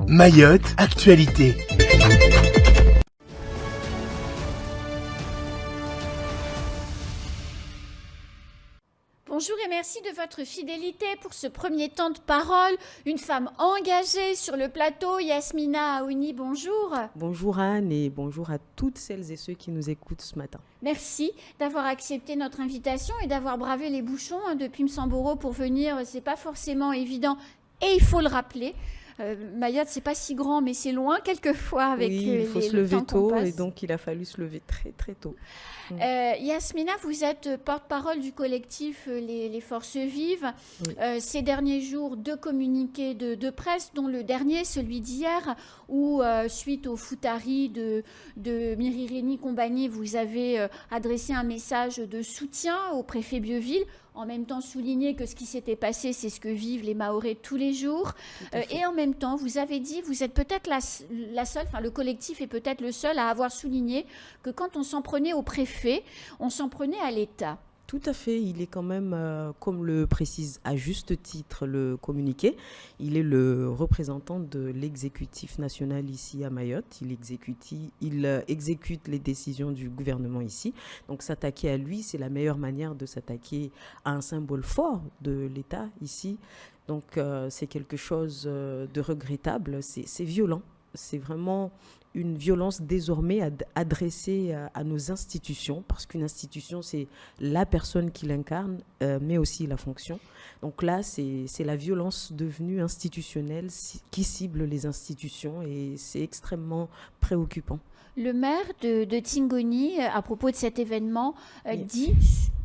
Mayotte, actualité. Bonjour et merci de votre fidélité pour ce premier temps de parole. Une femme engagée sur le plateau, Yasmina Aouni, bonjour. Bonjour Anne et bonjour à toutes celles et ceux qui nous écoutent ce matin. Merci d'avoir accepté notre invitation et d'avoir bravé les bouchons depuis Msamboro pour venir. C'est pas forcément évident et il faut le rappeler. Mayotte, c'est pas si grand, mais c'est loin quelquefois avec il faut se lever tôt et donc il a fallu se lever très très tôt. Yasmina, vous êtes porte-parole du collectif Les Forces Vives. Oui. Ces derniers jours, 2 communiqués de presse, dont le dernier, celui d'hier, où suite au foutari de Mirirénie Kombani, vous avez adressé un message de soutien au préfet Bieuville. En même temps, souligner que ce qui s'était passé, c'est ce que vivent les Mahorais tous les jours. Et en même temps, vous avez dit, vous êtes peut-être la seule, enfin le collectif est peut-être le seul à avoir souligné que quand on s'en prenait au préfet, on s'en prenait à l'État. Tout à fait, il est quand même, comme le précise à juste titre le communiqué, il est le représentant de l'exécutif national ici à Mayotte. Il exécute les décisions du gouvernement ici. Donc s'attaquer à lui, c'est la meilleure manière de s'attaquer à un symbole fort de l'État ici. Donc c'est quelque chose de regrettable, c'est violent, c'est vraiment une violence désormais adressée à nos institutions, parce qu'une institution, c'est la personne qui l'incarne, mais aussi la fonction. Donc là, c'est la violence devenue institutionnelle qui cible les institutions et c'est extrêmement préoccupant. Le maire de Tingoni, à propos de cet événement, dit,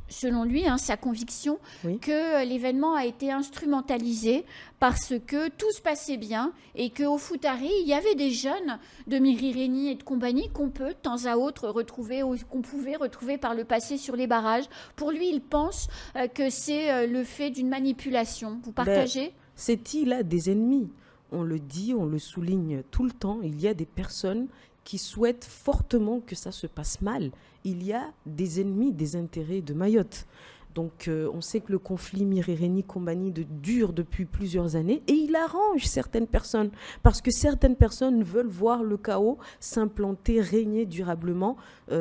selon lui, sa conviction, que l'événement a été instrumentalisé parce que tout se passait bien et qu'au Foutari, il y avait des jeunes de Mirirénie et de Kombani qu'on peut, de temps à autre, retrouver, ou qu'on pouvait retrouver par le passé sur les barrages. Pour lui, il pense que c'est le fait d'une manipulation. Vous partagez ? Cette île a des ennemis. On le dit, on le souligne tout le temps. Il y a des personnes qui souhaitent fortement que ça se passe mal. Il y a des ennemis des intérêts de Mayotte. Donc on sait que le conflit Mirirénie-Kombani dure depuis plusieurs années et il arrange certaines personnes parce que certaines personnes veulent voir le chaos s'implanter, régner durablement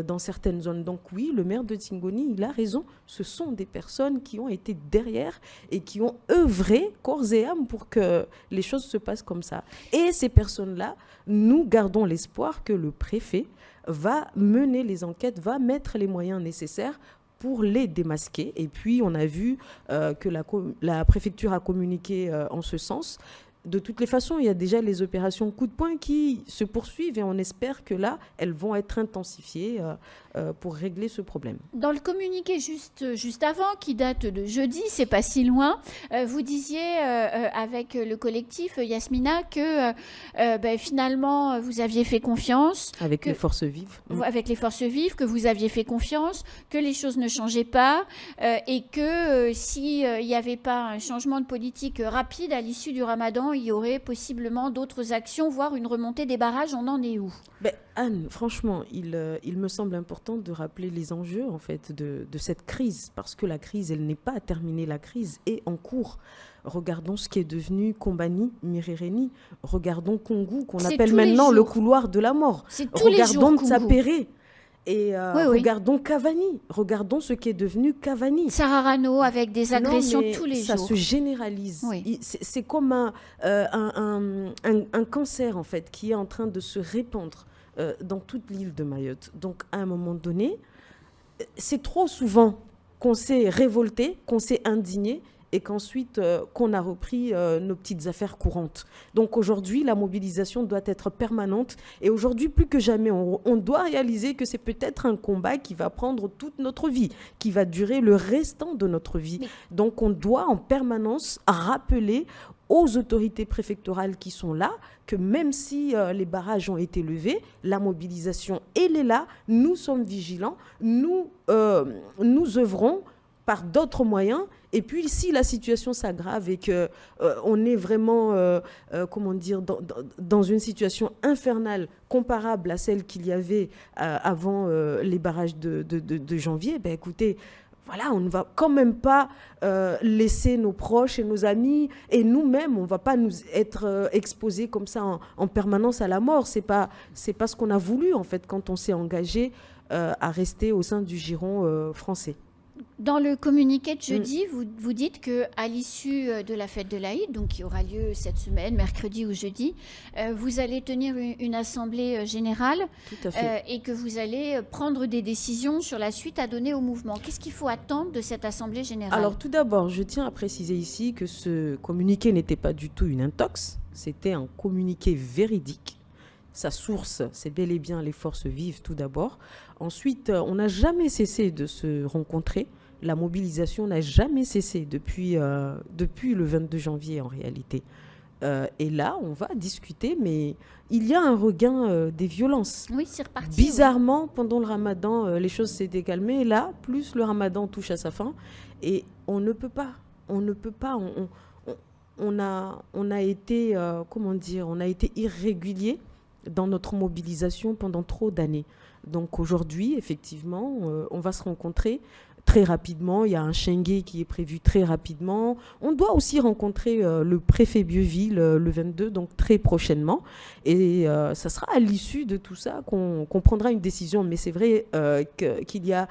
dans certaines zones. Donc oui, le maire de Tingoni, il a raison. Ce sont des personnes qui ont été derrière et qui ont œuvré corps et âme pour que les choses se passent comme ça. Et ces personnes-là, nous gardons l'espoir que le préfet va mener les enquêtes, va mettre les moyens nécessaires pour les démasquer. Et puis, on a vu que la préfecture a communiqué en ce sens. De toutes les façons, il y a déjà les opérations coup de poing qui se poursuivent et on espère que là, elles vont être intensifiées pour régler ce problème. Dans le communiqué juste avant, qui date de jeudi, c'est pas si loin, vous disiez avec le collectif Yasmina que finalement vous aviez fait confiance. Avec les forces vives. Avec les forces vives, que vous aviez fait confiance, que les choses ne changeaient pas et que s'il n'y avait pas un changement de politique rapide à l'issue du Ramadan, il y aurait possiblement d'autres actions, voire une remontée des barrages. On en est où ? Anne, franchement, il me semble important de rappeler les enjeux en fait, de cette crise, parce que la crise, elle n'est pas terminée, la crise est en cours. Regardons ce qui est devenu Kombani, Mirirénie. Regardons Kongu, qu'on appelle maintenant le couloir de la mort. Regardons Tsapéré. Et regardons Cavani, regardons ce qui est devenu Cavani. Sararano avec des agressions tous les jours. Ça se généralise. Oui. C'est comme un cancer en fait qui est en train de se répandre dans toute l'île de Mayotte. Donc à un moment donné, c'est trop souvent qu'on s'est révolté, qu'on s'est indigné et qu'ensuite qu'on a repris nos petites affaires courantes. Donc aujourd'hui, la mobilisation doit être permanente et aujourd'hui, plus que jamais, on doit réaliser que c'est peut-être un combat qui va prendre toute notre vie, qui va durer le restant de notre vie. Donc on doit en permanence rappeler aux autorités préfectorales qui sont là que même si les barrages ont été levés, la mobilisation, elle est là, nous sommes vigilants, nous œuvrons par d'autres moyens. Et puis, si la situation s'aggrave et qu'on est vraiment, dans une situation infernale comparable à celle qu'il y avait avant les barrages de janvier, écoutez, Voilà, on ne va quand même pas laisser nos proches et nos amis, et nous-mêmes, on ne va pas nous être exposés comme ça en permanence à la mort. C'est pas ce qu'on a voulu, en fait, quand on s'est engagé à rester au sein du giron français. Dans le communiqué de jeudi, vous dites qu'à l'issue de la fête de l'Aïd, donc qui aura lieu cette semaine, mercredi ou jeudi, vous allez tenir une assemblée générale. Tout à fait. Et que vous allez prendre des décisions sur la suite à donner au mouvement. Qu'est-ce qu'il faut attendre de cette assemblée générale? Alors tout d'abord, je tiens à préciser ici que ce communiqué n'était pas du tout une intox, c'était un communiqué véridique. Sa source, c'est bel et bien les forces vives tout d'abord. Ensuite, on n'a jamais cessé de se rencontrer. La mobilisation n'a jamais cessé depuis le 22 janvier en réalité. Et là, on va discuter, mais il y a un regain des violences. Oui, c'est reparti. Bizarrement, pendant le ramadan, les choses s'étaient calmées. Et là, plus le ramadan touche à sa fin. Et on ne peut pas. On a été, on a été irrégulier dans notre mobilisation pendant trop d'années. Donc aujourd'hui, effectivement, on va se rencontrer très rapidement. Il y a un Chengué qui est prévu très rapidement. On doit aussi rencontrer le préfet Bieuville le 22, donc très prochainement. Et ça sera à l'issue de tout ça qu'on prendra une décision. Mais c'est vrai qu'il y a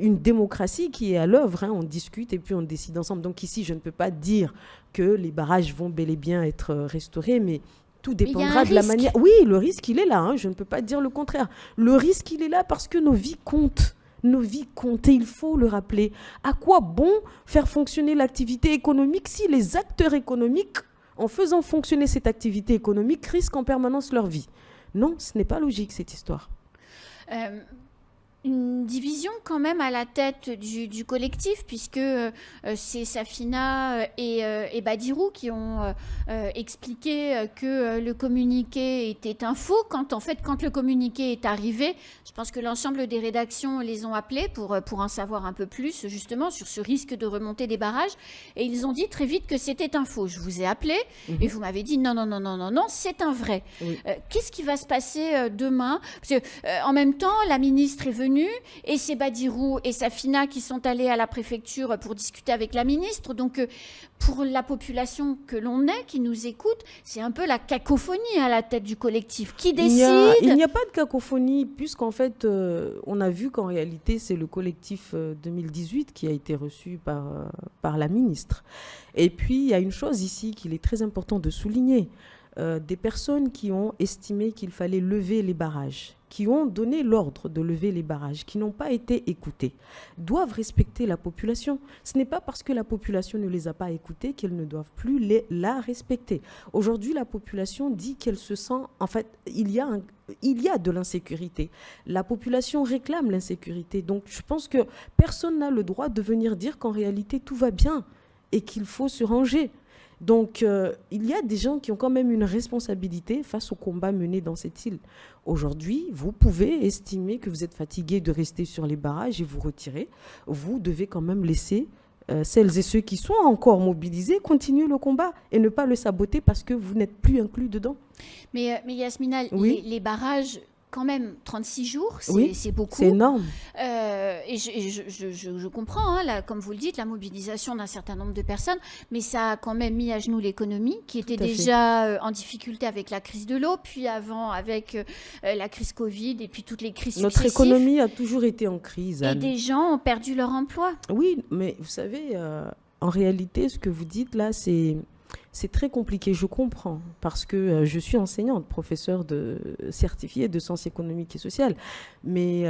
une démocratie qui est à l'œuvre. Hein. On discute et puis on décide ensemble. Donc ici, je ne peux pas dire que les barrages vont bel et bien être restaurés, mais tout dépendra de la manière. Oui, le risque, il est là. Hein, je ne peux pas dire le contraire. Le risque, il est là parce que nos vies comptent. Nos vies comptent et il faut le rappeler. À quoi bon faire fonctionner l'activité économique si les acteurs économiques, en faisant fonctionner cette activité économique, risquent en permanence leur vie? Non, ce n'est pas logique, cette histoire. Une division quand même à la tête du collectif, puisque c'est Safina et Badirou qui ont expliqué que le communiqué était un faux. Quand le communiqué est arrivé, je pense que l'ensemble des rédactions les ont appelés pour en savoir un peu plus, justement, sur ce risque de remontée des barrages. Et ils ont dit très vite que c'était un faux. Je vous ai appelé et vous m'avez dit non, c'est un vrai. Oui. Qu'est-ce qui va se passer demain? Parce que, en même temps, la ministre est venue et c'est Badirou et Safina qui sont allés à la préfecture pour discuter avec la ministre. Donc, pour la population que l'on est, qui nous écoute, c'est un peu la cacophonie à la tête du collectif. Qui décide? Il n'y a pas de cacophonie, puisqu'en fait, on a vu qu'en réalité, c'est le collectif 2018 qui a été reçu par la ministre. Et puis, il y a une chose ici qu'il est très important de souligner. Des personnes qui ont estimé qu'il fallait lever les barrages, qui ont donné l'ordre de lever les barrages, qui n'ont pas été écoutées, doivent respecter la population. Ce n'est pas parce que la population ne les a pas écoutées qu'elles ne doivent plus la respecter. Aujourd'hui, la population dit qu'elle se sent... En fait, il y a de l'insécurité. La population réclame l'insécurité. Donc, je pense que personne n'a le droit de venir dire qu'en réalité, tout va bien et qu'il faut se ranger. Donc, il y a des gens qui ont quand même une responsabilité face au combat mené dans cette île. Aujourd'hui, vous pouvez estimer que vous êtes fatigué de rester sur les barrages et vous retirer. Vous devez quand même laisser celles et ceux qui sont encore mobilisés continuer le combat et ne pas le saboter parce que vous n'êtes plus inclus dedans. Mais Yasmina, oui. les barrages... Quand même, 36 jours, c'est beaucoup. C'est énorme. Et je comprends, hein, comme vous le dites, la mobilisation d'un certain nombre de personnes, mais ça a quand même mis à genoux l'économie, qui était déjà en difficulté avec la crise de l'eau, puis avant avec la crise Covid, et puis toutes les crises successives. Notre économie a toujours été en crise, Anne. Et des gens ont perdu leur emploi. Oui, mais vous savez, en réalité, ce que vous dites là, c'est très compliqué, je comprends, parce que je suis enseignante, professeure certifiée de sciences économiques et sociales. Mais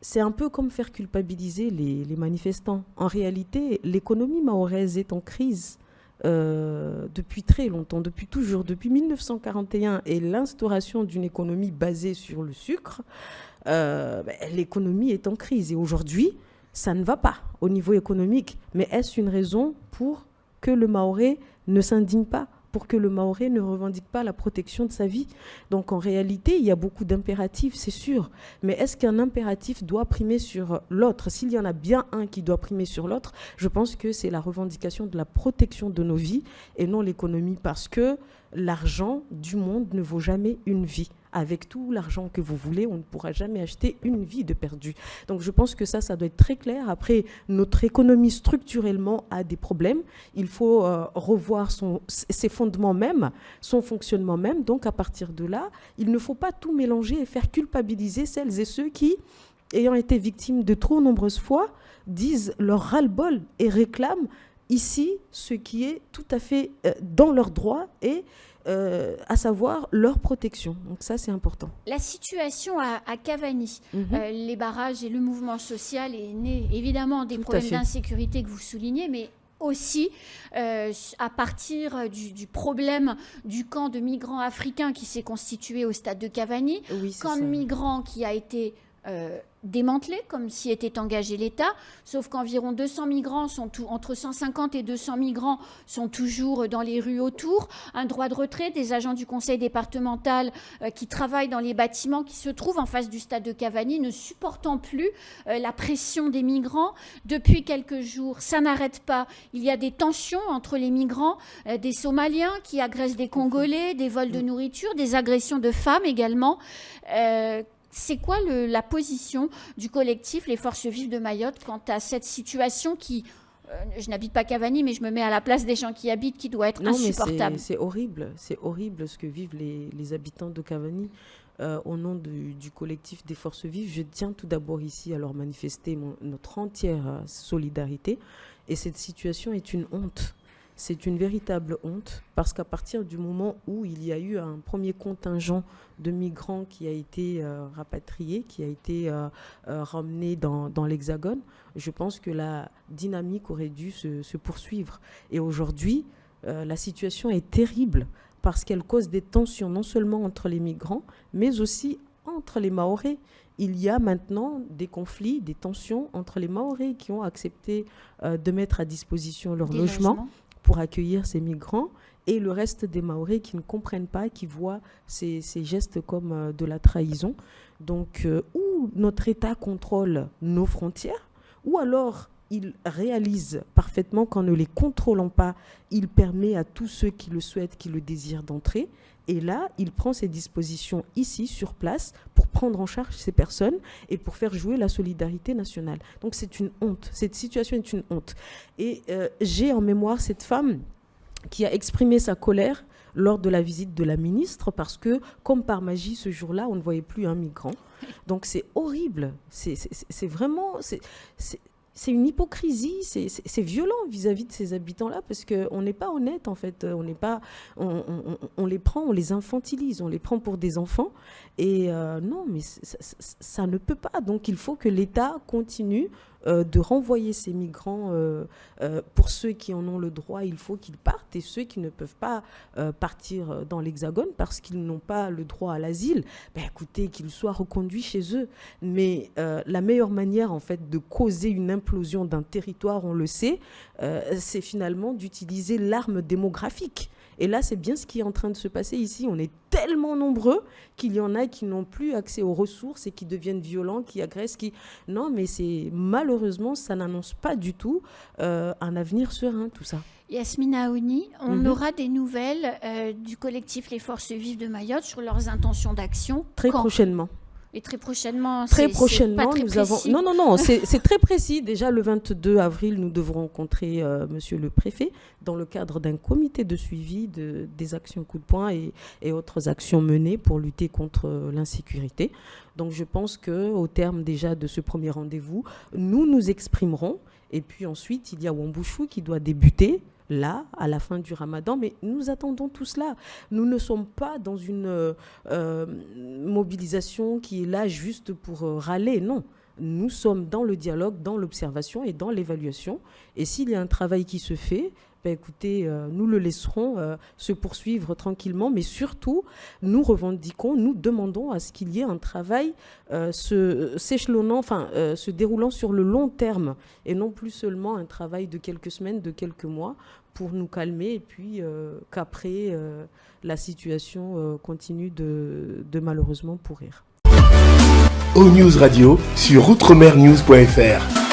c'est un peu comme faire culpabiliser les manifestants. En réalité, l'économie mahoraise est en crise depuis très longtemps, depuis toujours, depuis 1941 et l'instauration d'une économie basée sur le sucre, l'économie est en crise. Et aujourd'hui, ça ne va pas au niveau économique. Mais est-ce une raison pour que le Mahorais ne s'indigne pas, pour que le Mahorais ne revendique pas la protection de sa vie? Donc en réalité, il y a beaucoup d'impératifs, c'est sûr. Mais est-ce qu'un impératif doit primer sur l'autre? S'il y en a bien un qui doit primer sur l'autre, je pense que c'est la revendication de la protection de nos vies et non l'économie, parce que l'argent du monde ne vaut jamais une vie. avec tout l'argent que vous voulez, on ne pourra jamais acheter une vie de perdu. Donc je pense que ça doit être très clair. Après, notre économie structurellement a des problèmes. Il faut revoir ses fondements même, son fonctionnement même. Donc à partir de là, il ne faut pas tout mélanger et faire culpabiliser celles et ceux qui, ayant été victimes de trop nombreuses fois, disent leur ras-le-bol et réclament ici ce qui est tout à fait dans leurs droits et à savoir leur protection. Donc ça, c'est important. La situation à Cavani, les barrages et le mouvement social est né évidemment des problèmes d'insécurité que vous soulignez, mais aussi à partir du problème du camp de migrants africains qui s'est constitué au stade de Cavani, camp de migrants qui a été démantelé, comme s'y était engagé l'État, sauf qu'environ 200 migrants, entre 150 et 200 migrants sont toujours dans les rues autour. Un droit de retrait des agents du conseil départemental qui travaillent dans les bâtiments qui se trouvent en face du stade de Cavani, ne supportant plus la pression des migrants. Depuis quelques jours, ça n'arrête pas. Il y a des tensions entre les migrants, des Somaliens qui agressent des Congolais, des vols de nourriture, des agressions de femmes également. C'est quoi la position du collectif Les Forces Vives de Mayotte quant à cette situation qui, je n'habite pas Cavani, mais je me mets à la place des gens qui y habitent, qui doit être insupportable. C'est horrible ce que vivent les habitants de Cavani. Au nom du collectif des Forces Vives, je tiens tout d'abord ici à leur manifester notre entière solidarité. Et cette situation est une honte. C'est une véritable honte parce qu'à partir du moment où il y a eu un premier contingent de migrants qui a été rapatrié, qui a été ramené dans l'Hexagone, je pense que la dynamique aurait dû se poursuivre. Et aujourd'hui, la situation est terrible parce qu'elle cause des tensions non seulement entre les migrants, mais aussi entre les Mahorais. Il y a maintenant des conflits, des tensions entre les Mahorais qui ont accepté de mettre à disposition leur logement pour accueillir ces migrants et le reste des Mahorais qui ne comprennent pas, qui voient ces gestes comme de la trahison. Donc, ou notre État contrôle nos frontières, ou alors il réalise parfaitement qu'en ne les contrôlant pas, il permet à tous ceux qui le souhaitent, qui le désirent d'entrer. Et là, il prend ses dispositions ici, sur place, pour prendre en charge ces personnes et pour faire jouer la solidarité nationale. Donc c'est une honte. Cette situation est une honte. Et j'ai en mémoire cette femme qui a exprimé sa colère lors de la visite de la ministre parce que, comme par magie, ce jour-là, on ne voyait plus un migrant. Donc c'est horrible. C'est vraiment... C'est une hypocrisie, c'est violent vis-à-vis de ces habitants-là parce qu'on n'est pas honnête en fait. On les prend, on les infantilise, on les prend pour des enfants. Et non, mais ça ne peut pas. Donc il faut que l'État continue de renvoyer ces migrants. Pour ceux qui en ont le droit, il faut qu'ils partent. Et ceux qui ne peuvent pas partir dans l'Hexagone parce qu'ils n'ont pas le droit à l'asile, écoutez, qu'ils soient reconduits chez eux. Mais la meilleure manière en fait de causer une implosion d'un territoire, on le sait, c'est finalement d'utiliser l'arme démographique. Et là, c'est bien ce qui est en train de se passer ici. On est tellement nombreux qu'il y en a qui n'ont plus accès aux ressources et qui deviennent violents, qui agressent, Non, mais malheureusement, ça n'annonce pas du tout un avenir serein, tout ça. Yasmina Aouni, on aura des nouvelles du collectif Les Forces Vives de Mayotte sur leurs intentions d'action très prochainement. Et très prochainement, c'est pas très nous précis. Non, c'est très précis. Déjà, le 22 avril, nous devrons rencontrer monsieur le préfet dans le cadre d'un comité de suivi des actions coup de poing et autres actions menées pour lutter contre l'insécurité. Donc, je pense qu'au terme déjà de ce premier rendez-vous, nous nous exprimerons. Et puis ensuite, il y a Wambushu qui doit débuter là, à la fin du Ramadan, mais nous attendons tout cela. Nous ne sommes pas dans une mobilisation qui est là juste pour râler, non. Nous sommes dans le dialogue, dans l'observation et dans l'évaluation. Et s'il y a un travail qui se fait, écoutez, nous le laisserons se poursuivre tranquillement, mais surtout, nous revendiquons, nous demandons à ce qu'il y ait un travail se déroulant sur le long terme et non plus seulement un travail de quelques semaines, de quelques mois pour nous calmer et puis qu'après, la situation continue de malheureusement pourrir. ONews Radio sur outremernews.fr.